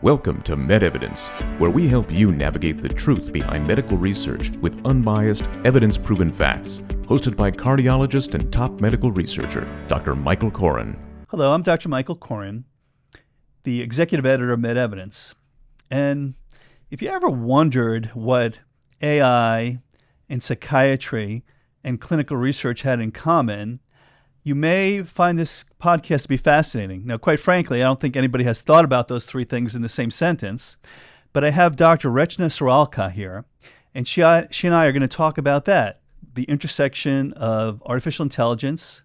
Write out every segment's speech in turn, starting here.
Welcome to MedEvidence, where we help you navigate the truth behind medical research with unbiased, evidence-proven facts. Hosted by cardiologist and top medical researcher, Dr. Michael Koren. Hello, I'm Dr. Michael Koren, the executive editor of MedEvidence. And if you ever wondered what AI and psychiatry and clinical research had in common, you may find this podcast to be fascinating. Now, quite frankly, I don't think anybody has thought about those three things in the same sentence, but I have Dr. Rachna Saralka here, and she and I are going to talk about that, the intersection of artificial intelligence,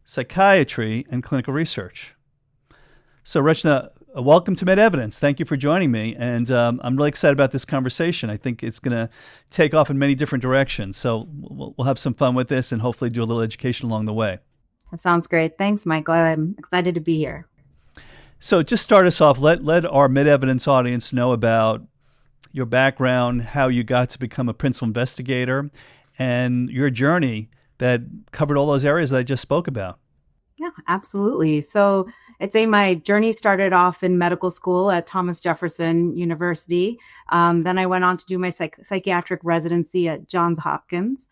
psychiatry, and clinical research. So, Rachna, welcome to MedEvidence. Thank you for joining me, and I'm really excited about this conversation. I think it's going to take off in many different directions, so we'll have some fun with this and hopefully do a little education along the way. That sounds great. Thanks, Michael. I'm excited to be here. So just start us off. Let our MedEvidence audience know about your background, how you got to become a principal investigator, and your journey that covered all those areas that I just spoke about. Yeah, absolutely. So I'd say my journey started off in medical school at Thomas Jefferson University. Then I went on to do my psychiatric residency at Johns Hopkins.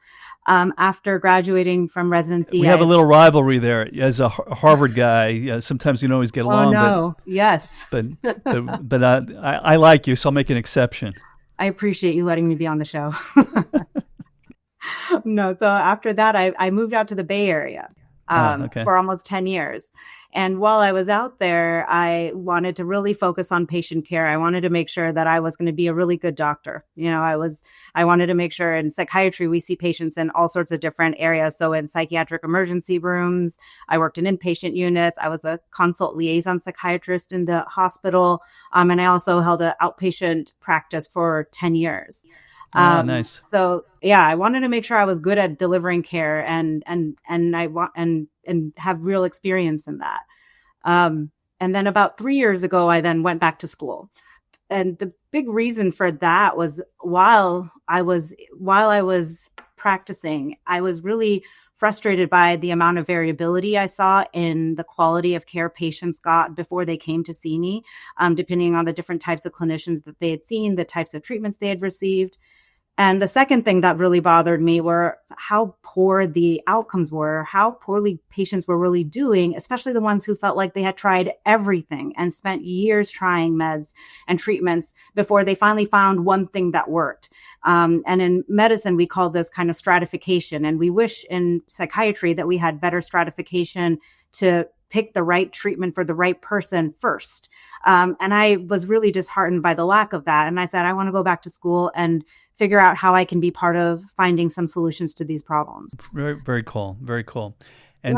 After graduating from residency, we have a little rivalry there. As a Harvard guy, sometimes you don't always get along. Oh no, yes. But I like you, so I'll make an exception. I appreciate you letting me be on the show. No, so after that, I moved out to the Bay Area for almost 10 years. And while I was out there, I wanted to really focus on patient care. I wanted to make sure that I was going to be a really good doctor. You know, I wanted to make sure in psychiatry, we see patients in all sorts of different areas. So in psychiatric emergency rooms, I worked in inpatient units. I was a consult liaison psychiatrist in the hospital. And I also held an outpatient practice for 10 years. Nice. So yeah, I wanted to make sure I was good at delivering care and have real experience in that. And then about 3 years ago, I then went back to school. And the big reason for that was while I was practicing, I was really frustrated by the amount of variability I saw in the quality of care patients got before they came to see me, depending on the different types of clinicians that they had seen, the types of treatments they had received. And the second thing that really bothered me were how poor the outcomes were, how poorly patients were really doing, especially the ones who felt like they had tried everything and spent years trying meds and treatments before they finally found one thing that worked. And in medicine, we call this kind of stratification. And we wish in psychiatry that we had better stratification to pick the right treatment for the right person first. And I was really disheartened by the lack of that. And I said, I want to go back to school and figure out how I can be part of finding some solutions to these problems. Very, very cool. Very cool. And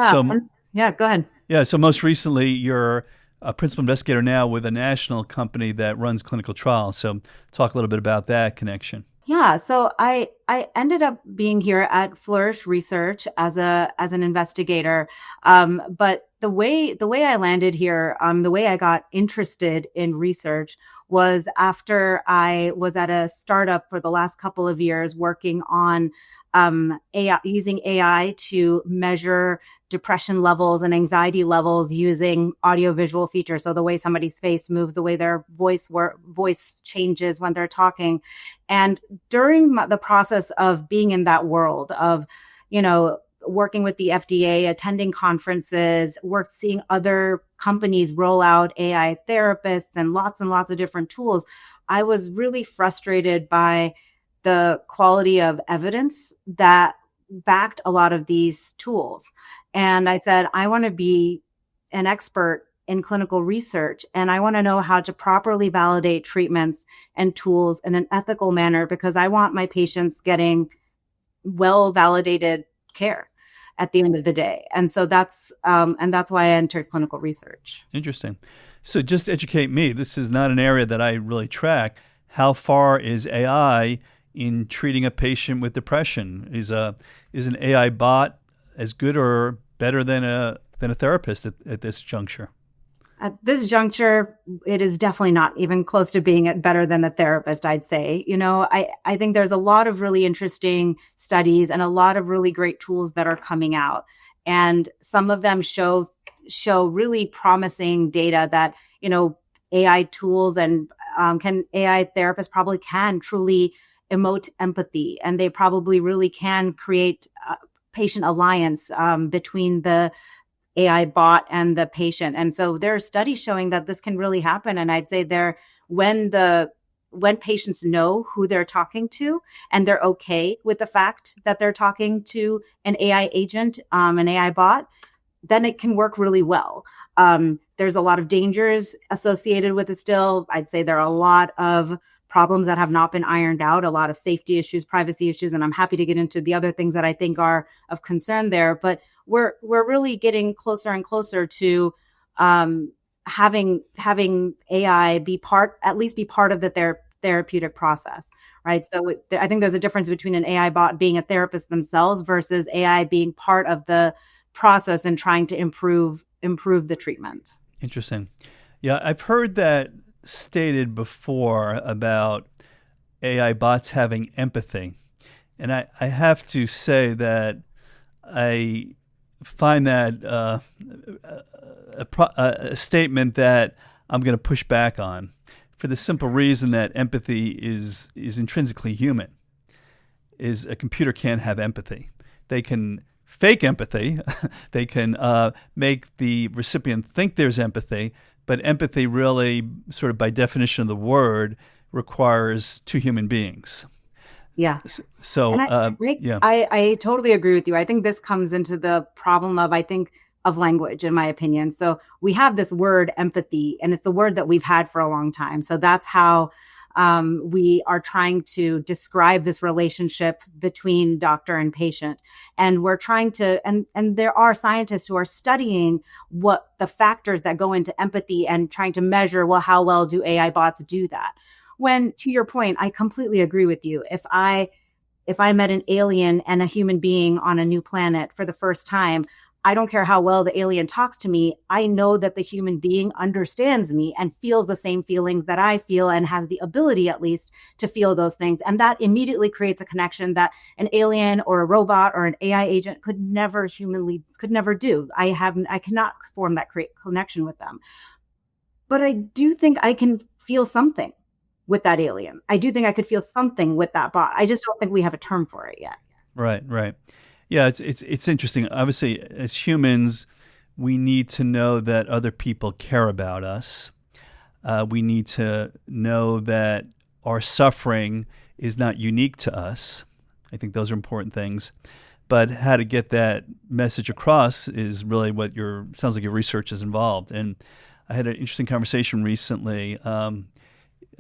yeah, go ahead. Yeah. So most recently, you're a principal investigator now with a national company that runs clinical trials. So talk a little bit about that connection. Yeah, so I ended up being here at Flourish Research as an investigator, but the way I landed here, the way I got interested in research was after I was at a startup for the last couple of years working on AI, using AI to measure depression levels and anxiety levels using audiovisual features. So the way somebody's face moves, the way their voice changes when they're talking. And during the process of being in that world of, working with the FDA, attending conferences, seeing other companies roll out AI therapists and lots of different tools, I was really frustrated by the quality of evidence that backed a lot of these tools. And I said, I want to be an expert in clinical research, and I want to know how to properly validate treatments and tools in an ethical manner because I want my patients getting well-validated care at the end of the day. And so that's why I entered clinical research. Interesting. So just educate me. This is not an area that I really track. How far is AI in treating a patient with depression? Is an AI bot as good or better than a therapist at this juncture? At this juncture, it is definitely not even close to being better than a therapist, I'd say. I think there's a lot of really interesting studies and a lot of really great tools that are coming out. And some of them show really promising data that, AI tools and can AI therapists probably can truly emote empathy, and they probably really can create patient alliance between the AI bot and the patient. And so there are studies showing that this can really happen. And I'd say when patients know who they're talking to and they're okay with the fact that they're talking to an AI agent, an AI bot, then it can work really well. There's a lot of dangers associated with it still. I'd say there are a lot of problems that have not been ironed out, a lot of safety issues, privacy issues, and I'm happy to get into the other things that I think are of concern there. But we're really getting closer and closer to having AI at least be part of the therapeutic process, right? So I think there's a difference between an AI bot being a therapist themselves versus AI being part of the process and trying to improve the treatments. Interesting. Yeah, I've heard that stated before about AI bots having empathy. And I have to say that I find that a statement that I'm going to push back on for the simple reason that empathy is intrinsically human. Is a computer can't have empathy. They can fake empathy. They can make the recipient think there's empathy, but empathy really, sort of by definition of the word, requires two human beings. Yeah. So, I totally agree with you. I think this comes into the problem of language, in my opinion. So we have this word empathy, and it's the word that we've had for a long time. So that's how we are trying to describe this relationship between doctor and patient. And we're trying to, and there are scientists who are studying what the factors that go into empathy and trying to measure, well, how well do AI bots do that? When, to your point, I completely agree with you. If I met an alien and a human being on a new planet for the first time, I don't care how well the alien talks to me. I know that the human being understands me and feels the same feelings that I feel and has the ability, at least, to feel those things. And that immediately creates a connection that an alien or a robot or an AI agent could never do. I cannot form that connection with them. But I do think I can feel something with that alien. I do think I could feel something with that bot. I just don't think we have a term for it yet. Right. Yeah, it's interesting. Obviously, as humans, we need to know that other people care about us. We need to know that our suffering is not unique to us. I think those are important things. But how to get that message across is really what sounds like your research is involved. And I had an interesting conversation recently.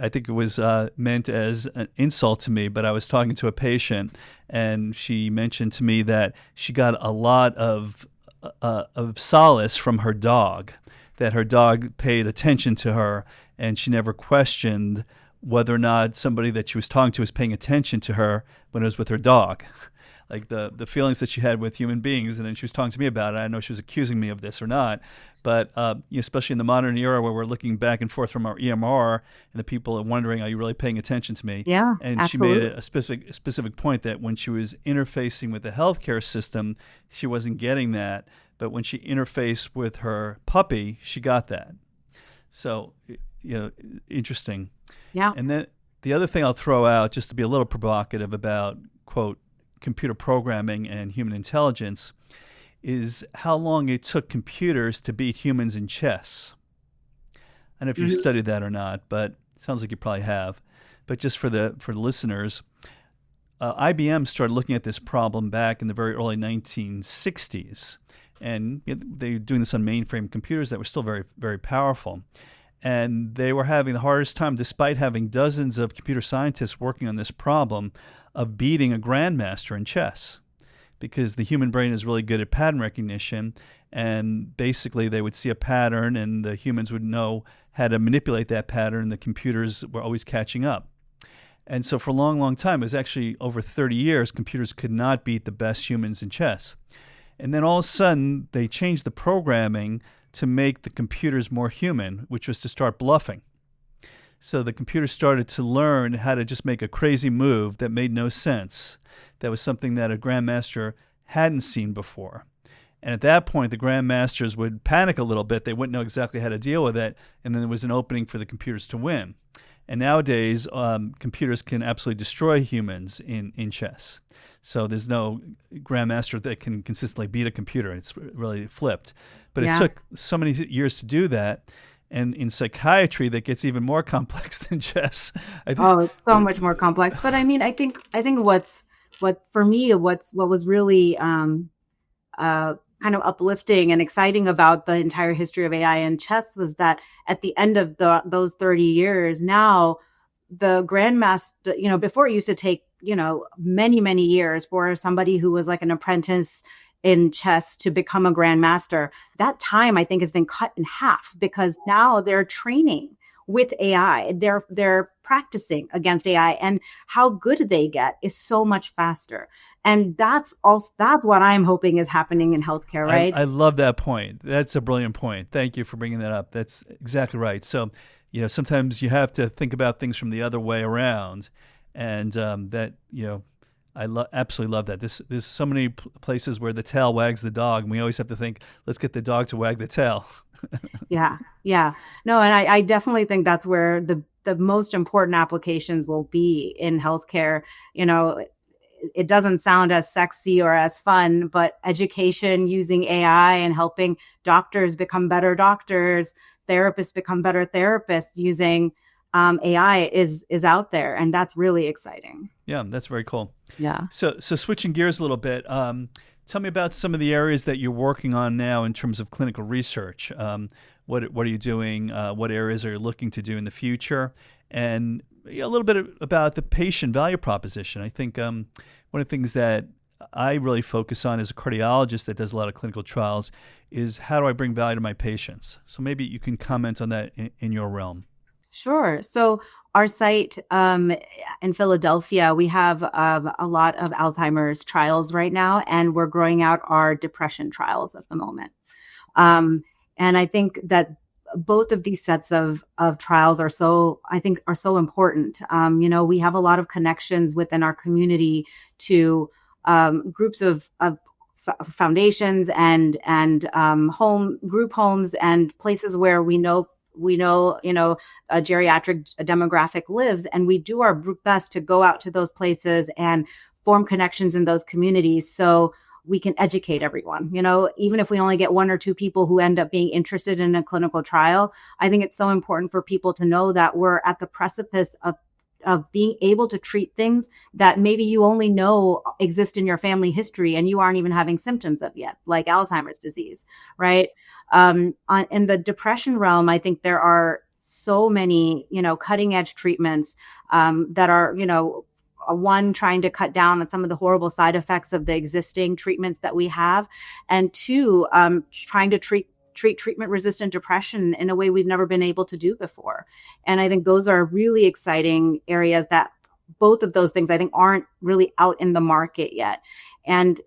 I think it was meant as an insult to me, but I was talking to a patient, and she mentioned to me that she got a lot of solace from her dog, that her dog paid attention to her, and she never questioned whether or not somebody that she was talking to was paying attention to her when it was with her dog. Like the feelings that she had with human beings, and then she was talking to me about it. I know she was accusing me of this or not, but especially in the modern era where we're looking back and forth from our EMR, and the people are wondering, are you really paying attention to me? Yeah, and absolutely. She made a specific point that when she was interfacing with the healthcare system, she wasn't getting that, but when she interfaced with her puppy, she got that. So, interesting. Yeah. And then the other thing I'll throw out, just to be a little provocative about, quote, computer programming and human intelligence, is how long it took computers to beat humans in chess. I don't know if you've studied that or not, but it sounds like you probably have. But just for the listeners, IBM started looking at this problem back in the very early 1960s. And they were doing this on mainframe computers that were still very, very powerful. And they were having the hardest time, despite having dozens of computer scientists working on this problem, of beating a grandmaster in chess, because the human brain is really good at pattern recognition, and basically they would see a pattern and the humans would know how to manipulate that pattern. The computers were always catching up. And so for a long, long time, it was actually over 30 years, computers could not beat the best humans in chess. And then all of a sudden, they changed the programming to make the computers more human, which was to start bluffing. So the computer started to learn how to just make a crazy move that made no sense. That was something that a grandmaster hadn't seen before. And at that point, the grandmasters would panic a little bit. They wouldn't know exactly how to deal with it. And then there was an opening for the computers to win. And nowadays, computers can absolutely destroy humans in chess. So there's no grandmaster that can consistently beat a computer. It's really flipped. But it took so many years to do that. And in psychiatry, that gets even more complex than chess. It's so much more complex. But I mean, I think what was really kind of uplifting and exciting about the entire history of AI and chess was that at the end of those 30 years, now the grandmaster, before it used to take, many, many years for somebody who was like an apprentice in chess to become a grandmaster. That time, I think, has been cut in half because now they're training with AI. They're practicing against AI, and how good they get is so much faster. And that's what I'm hoping is happening in healthcare, right? I love that point. That's a brilliant point. Thank you for bringing that up. That's exactly right. So, sometimes you have to think about things from the other way around, and I absolutely love that. There's so many places where the tail wags the dog, and we always have to think, let's get the dog to wag the tail. Yeah. No, and I definitely think that's where the most important applications will be in healthcare. It doesn't sound as sexy or as fun, but education using AI and helping doctors become better doctors, therapists become better therapists using AI is out there, and that's really exciting. Yeah, that's very cool. Yeah. So switching gears a little bit, tell me about some of the areas that you're working on now in terms of clinical research. What are you doing? What areas are you looking to do in the future? And a little bit about the patient value proposition. I think one of the things that I really focus on as a cardiologist that does a lot of clinical trials is how do I bring value to my patients? So maybe you can comment on that in your realm. Sure. So our site in Philadelphia, we have a lot of Alzheimer's trials right now, and we're growing out our depression trials at the moment. And I think that both of these sets of trials are so important. We have a lot of connections within our community to groups of foundations and group homes and places where we know a geriatric demographic lives, and we do our best to go out to those places and form connections in those communities so we can educate everyone. Even if we only get one or two people who end up being interested in a clinical trial, I think it's so important for people to know that we're at the precipice of being able to treat things that maybe you only know exist in your family history and you aren't even having symptoms of yet, like Alzheimer's disease, right? In the depression realm, I think there are so many, cutting edge treatments that are, one, trying to cut down on some of the horrible side effects of the existing treatments that we have, and two, trying to treat treatment-resistant depression in a way we've never been able to do before. And I think those are really exciting areas that both of those things I think aren't really out in the market yet. And,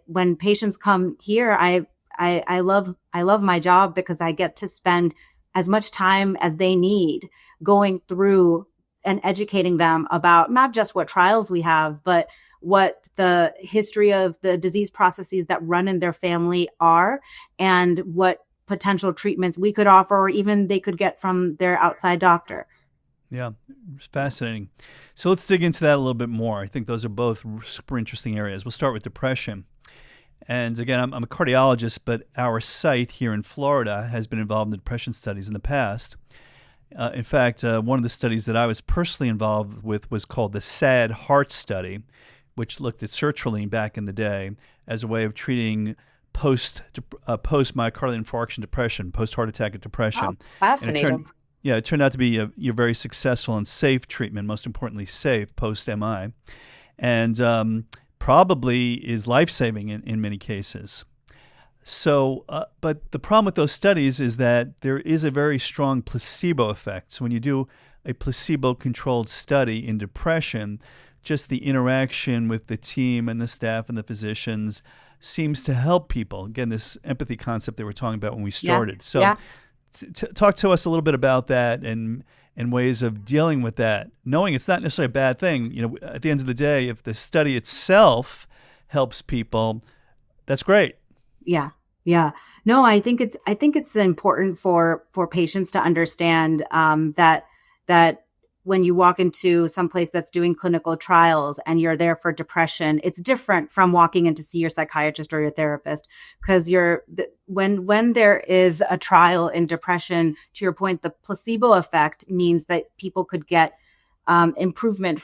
when patients come here, I love my job because I get to spend as much time as they need going through and educating them about not just what trials we have, but what the history of the disease processes that run in their family are and what potential treatments we could offer or even they could get from their outside doctor. Yeah, it's fascinating. So let's dig into that a little bit more. I think those are both super interesting areas. We'll start with depression. And again, I'm a cardiologist, but our site here in Florida has been involved in depression studies in the past. In fact, one of the studies that I was personally involved with was called the SAD Heart Study, which looked at sertraline back in the day as a way of treating post myocardial infarction depression, post-heart attack depression. Oh, fascinating. It turned out to be a very successful and safe treatment, most importantly safe post-MI, and probably is life-saving in many cases. So, but the problem with those studies is that there is a very strong placebo effect. So when you do a placebo-controlled study in depression, just the interaction with the team and the staff and the physicians seems to help people. Again, this empathy concept that we're talking about when we started. Yes. So yeah. Talk to us a little bit about that and ways of dealing with that, knowing it's not necessarily a bad thing. At the end of the day, if the study itself helps people, that's great. Yeah. Yeah. No, I think it's important for patients to understand that when you walk into some place that's doing clinical trials and you're there for depression, it's different from walking in to see your psychiatrist or your therapist, because when there is a trial in depression, to your point, the placebo effect means that people could get improvement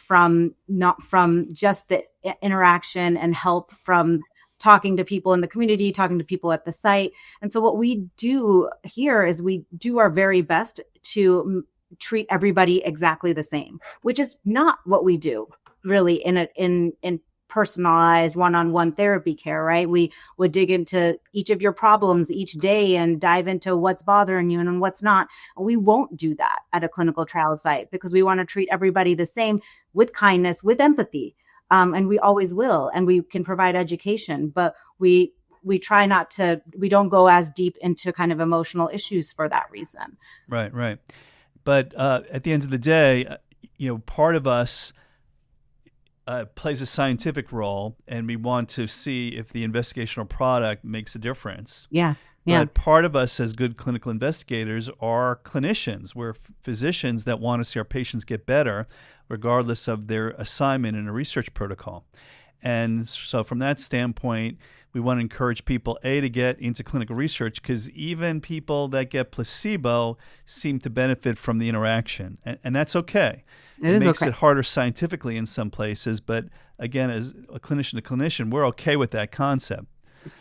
not from just the interaction and help from talking to people in the community, talking to people at the site. And so what we do here is we do our very best to treat everybody exactly the same, which is not what we do really in personalized one-on-one therapy care, right? We would dig into each of your problems each day and dive into what's bothering you and what's not. We won't do that at a clinical trial site because we want to treat everybody the same, with kindness, with empathy. And we always will, and we can provide education, but we try not to, we don't go as deep into kind of emotional issues for that reason. Right. But at the end of the day, part of us plays a scientific role, and we want to see if the investigational product makes a difference. Yeah. But part of us as good clinical investigators are clinicians. We're physicians that want to see our patients get better, regardless of their assignment in a research protocol. And so from that standpoint, we want to encourage people, to get into clinical research, because even people that get placebo seem to benefit from the interaction. And that's okay. It makes it harder scientifically in some places. But again, as a clinician to clinician, we're okay with that concept.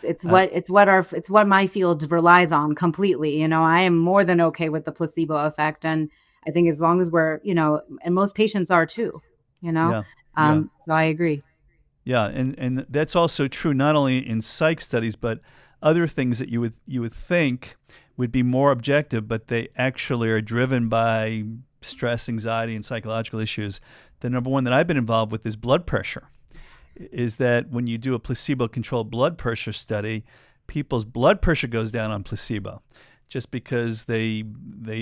It's what my field relies on completely. I am more than okay with the placebo effect. And I think as long as we're, and most patients are too, So I agree. Yeah, and that's also true not only in psych studies, but other things that you would think would be more objective, but they actually are driven by stress, anxiety, and psychological issues. The number one that I've been involved with is blood pressure. Is that when you do a placebo-controlled blood pressure study, people's blood pressure goes down on placebo, just because they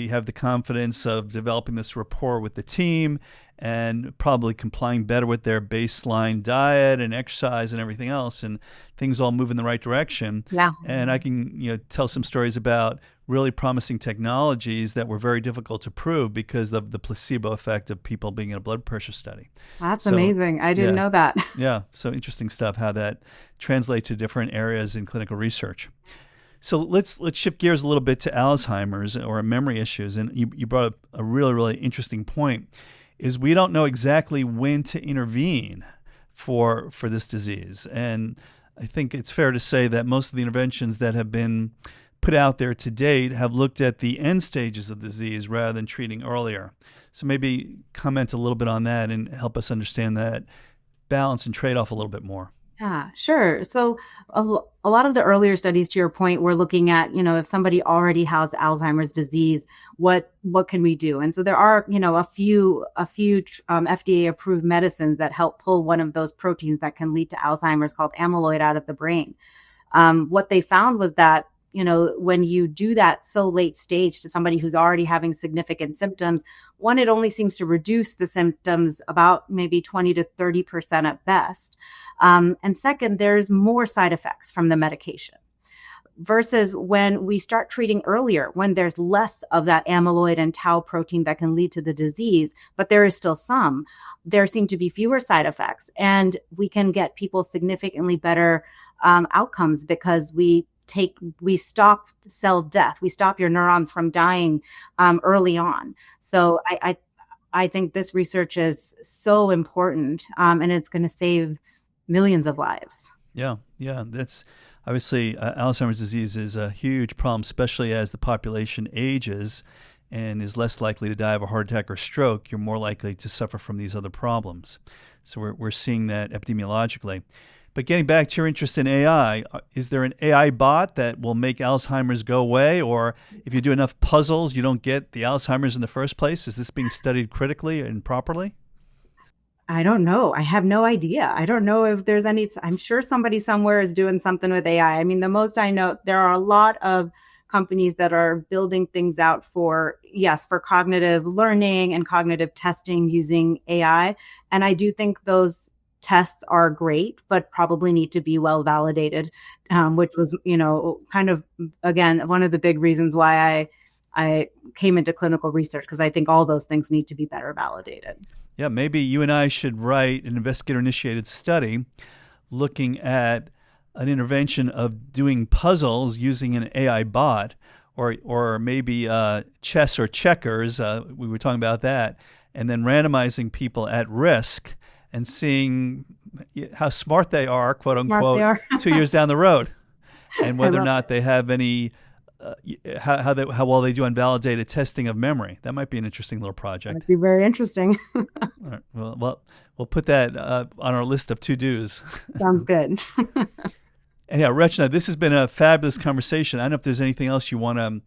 have the confidence of developing this rapport with the team and probably complying better with their baseline diet and exercise and everything else, and things all move in the right direction. Yeah. And I can tell some stories about really promising technologies that were very difficult to prove because of the placebo effect of people being in a blood pressure study. That's amazing. I didn't know that. Yeah, so interesting stuff, how that translates to different areas in clinical research. So let's shift gears a little bit to Alzheimer's or memory issues. And you brought up a really, really interesting point, is we don't know exactly when to intervene for this disease. And I think it's fair to say that most of the interventions that have been put out there to date have looked at the end stages of the disease rather than treating earlier. So maybe comment a little bit on that and help us understand that balance and trade-off a little bit more. Yeah, sure. So a lot of the earlier studies, to your point, were looking at, if somebody already has Alzheimer's disease, what can we do? And so there are, a few FDA approved medicines that help pull one of those proteins that can lead to Alzheimer's, called amyloid, out of the brain. What they found was that, when you do that so late stage to somebody who's already having significant symptoms, one, it only seems to reduce the symptoms about maybe 20 to 30% at best. And second, there's more side effects from the medication versus when we start treating earlier, when there's less of that amyloid and tau protein that can lead to the disease, but there is still some. There seem to be fewer side effects, and we can get people significantly better outcomes because we stop cell death. We stop your neurons from dying early on. So I think this research is so important, and it's going to save millions of lives. Yeah. That's obviously Alzheimer's disease is a huge problem, especially as the population ages and is less likely to die of a heart attack or stroke. You're more likely to suffer from these other problems. So we're seeing that epidemiologically. But getting back to your interest in AI, is there an AI bot that will make Alzheimer's go away? Or if you do enough puzzles, you don't get the Alzheimer's in the first place? Is this being studied critically and properly? I don't know. I have no idea. I don't know if there's any. I'm sure somebody somewhere is doing something with AI. I mean, the most I know, there are a lot of companies that are building things out for cognitive learning and cognitive testing using AI. And I do think those tests are great, but probably need to be well validated, which was, kind of, again, one of the big reasons why I came into clinical research, because I think all those things need to be better validated. Yeah, maybe you and I should write an investigator-initiated study looking at an intervention of doing puzzles using an AI bot, or maybe chess or checkers. We were talking about that, and then randomizing people at risk and seeing how smart they are, quote unquote, 2 years down the road, and whether or not they have any. How well they do on validated testing of memory. That might be an interesting little project. That'd be very interesting. All right. Well, we'll put that on our list of to-dos. Sounds good. Anyhow, Rachna, this has been a fabulous conversation. I don't know if there's anything else you want to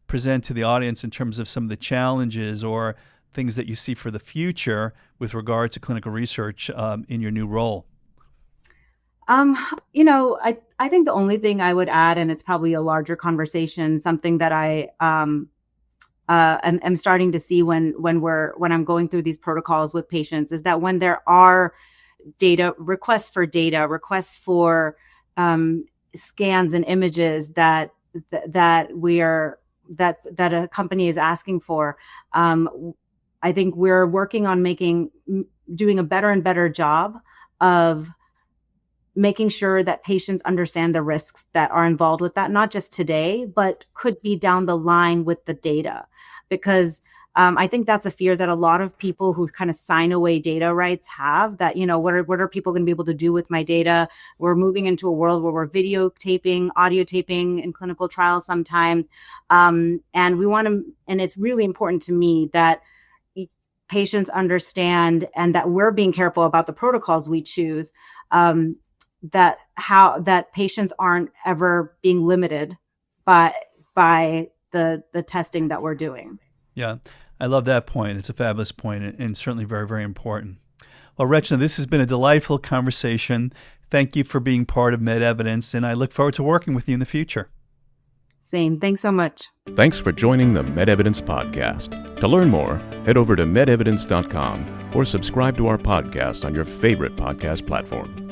present to the audience in terms of some of the challenges or things that you see for the future with regard to clinical research in your new role. I think the only thing I would add, and it's probably a larger conversation, something that I am starting to see when I'm going through these protocols with patients, is that when there are requests for scans and images that a company is asking for, I think we're working on doing a better and better job of making sure that patients understand the risks that are involved with that, not just today, but could be down the line with the data. Because I think that's a fear that a lot of people who kind of sign away data rights have, that, what are people going to be able to do with my data? We're moving into a world where we're videotaping, audio taping in clinical trials sometimes. And it's really important to me that patients understand, and that we're being careful about the protocols we choose, that patients aren't ever being limited by the testing that we're doing. Yeah, I love that point. It's a fabulous point, and certainly very, very important. Well, Rachna, this has been a delightful conversation. Thank you for being part of MedEvidence, and I look forward to working with you in the future. Same. Thanks so much. Thanks for joining the MedEvidence podcast. To learn more, head over to MedEvidence.com or subscribe to our podcast on your favorite podcast platform.